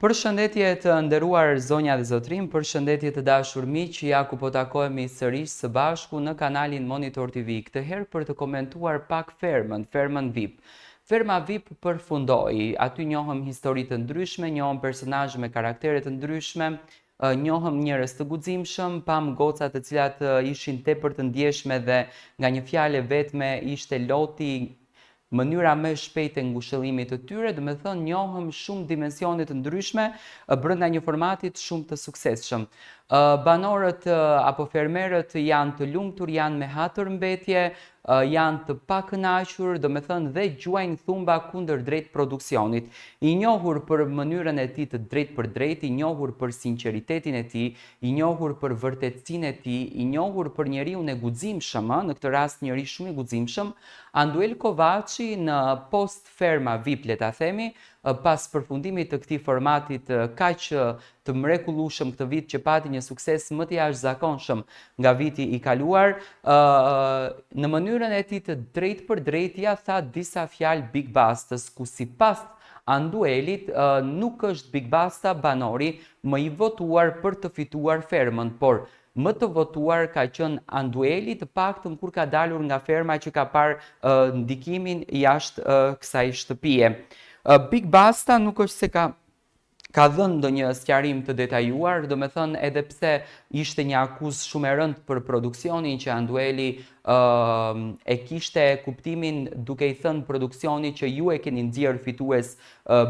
Përshëndetje të nderuar zonja dhe zotrim, përshëndetje të dashur miq, ja ku po takohemi sërish së bashku në kanalin Monitor TV, këtë herë për të komentuar pak fermën VIP. Ferma VIP përfundoi, aty njohëm histori të ndryshme, njohëm personazhe me karaktere të ndryshme, njohëm njerëz të guximshëm, pam goca të cilat ishin tepër të ndjeshme dhe nga një fjalë vetme ishte loti mënyra më e shpejtë e ngushëllimit të tyre, do të thënë njohëm shumë dimensione të ndryshme brenda një formatit shumë të suksesshëm. Banorët apo fermerët janë të lumtur, janë me hatërmbetje, janë të pakënaqur, do të thënë dhe gjuajnë thumba kundër drejt produksionit. I njohur për mënyrën e tij të drejtë për drejtë, i njohur për sinqeritetin e tij, i njohur për vërtetësinë e tij, i njohur për njeriu e guximshëm, në këtë rast njeri shumë i guximshëm, Anduel Kovaçi në post ferma VIP, le ta themi, pas përfundimit të këtij formatit kaq të mrekullueshëm këtë vit që pati një sukses më të jashtëzakonshëm nga viti i kaluar, në mënyrën e tij të drejtë për drejtë ja tha disa fjalë Big Bastës, ku sipas Anduelit nuk është Big Basta banori më i votuar për të fituar fermën, por më të votuar ka qenë Andueli, të paktën kur ka dalur nga ferma që ka parë ndikimin jashtë kësaj shtëpie. Big Basta nuk është se ka dhënë ndonjë sqarim të detajuar, do me thënë edhe pse ishte një akuzë shumë e rëndë për produksionin që Andueli e kishte kuptimin duke i thënë produksioni që ju e keni nxjerrë fitues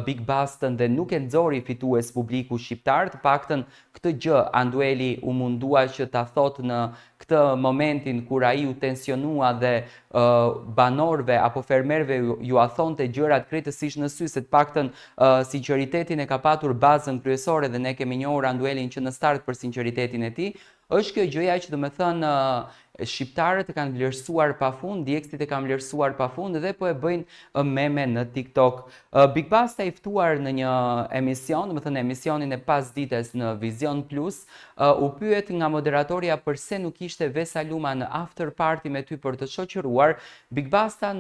Big Bastën dhe nuk e nxori fitues publiku shqiptar, të paktën këtë gjë Andueli u mundua që ta thotë në këtë momentin kur ai u tensionua dhe banorëve apo fermerëve ju a thonte gjërat krejtësisht në sy, se të paktën sinqeritetin e ka patur bazën kryesore dhe ne kemi njohur Anduelin që në start për sinqeritetin e tij. Është kjo gjëja që do të thënë shqiptarët e kanë vlerësuar pafund, djegësit e kanë vlerësuar pafund dhe po e bëjnë meme në TikTok. Big Basta i ftuar në një emision, do të thënë emisionin e pasdites në Vision Plus, u pyet nga moderatorja pse nuk ishte Vesa Luma në after party me ty për të shoqëruar. Big Basta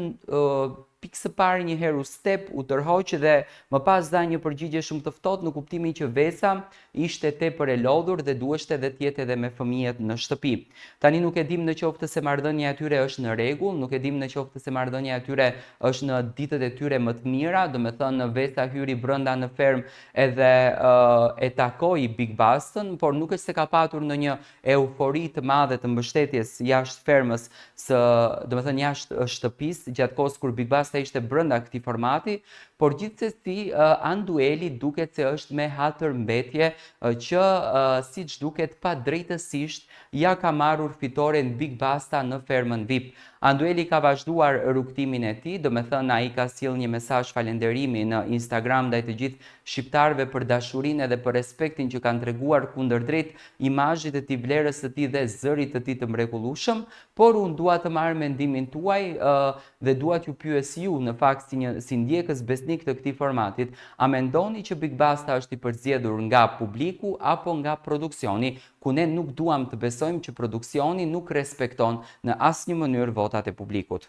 pikë së parë një herë u step, u tërhoq dhe më pas dha një përgjigje shumë të ftohtë në kuptimin që Vesa ishte tepër e lodhur dhe duheshte edhe të jetë edhe me fëmijët në shtëpi. Tani nuk e dim në qoftë se marrëdhënia e tyre është në rregull, nuk e dim në qoftë se marrëdhënia e tyre është në ditët e tyre më të mira, do të thënë Vesa hyri brenda në fermë edhe e takoi Big Bastën, por nuk është se ka patur ndonjë eufori të madhe të mbështetjes jashtë fermës, do të thënë jashtë shtëpisë, gjatë kohës kur Big Basta ishte brenda këtij formati, por gjithsesi Andueli duket se është me hatërmbetje që siç duket padrejtësisht ja ka marrur fitoren Big Basta në fermën VIP. Andueli ka vazhduar rrugtimin e tij, do të thënë ai ka sjellë një mesazh falënderimi në Instagram ndaj të gjithë shqiptarëve për dashurinë dhe për respektin që kanë treguar kundërdrejt imazhit të tij, vlerës së tij dhe zërit të tij të mrekullueshëm, por unë dua të marr mendimin tuaj dhe dua t'ju pyes ju në fakt si ndjekës besnik të këtij formatit, a mendoni që Big Basta është i përzgjedhur nga publiku apo nga produksioni, ku ne nuk duam të besojmë që produksioni nuk respekton në asnjë mënyrë votat e publikut?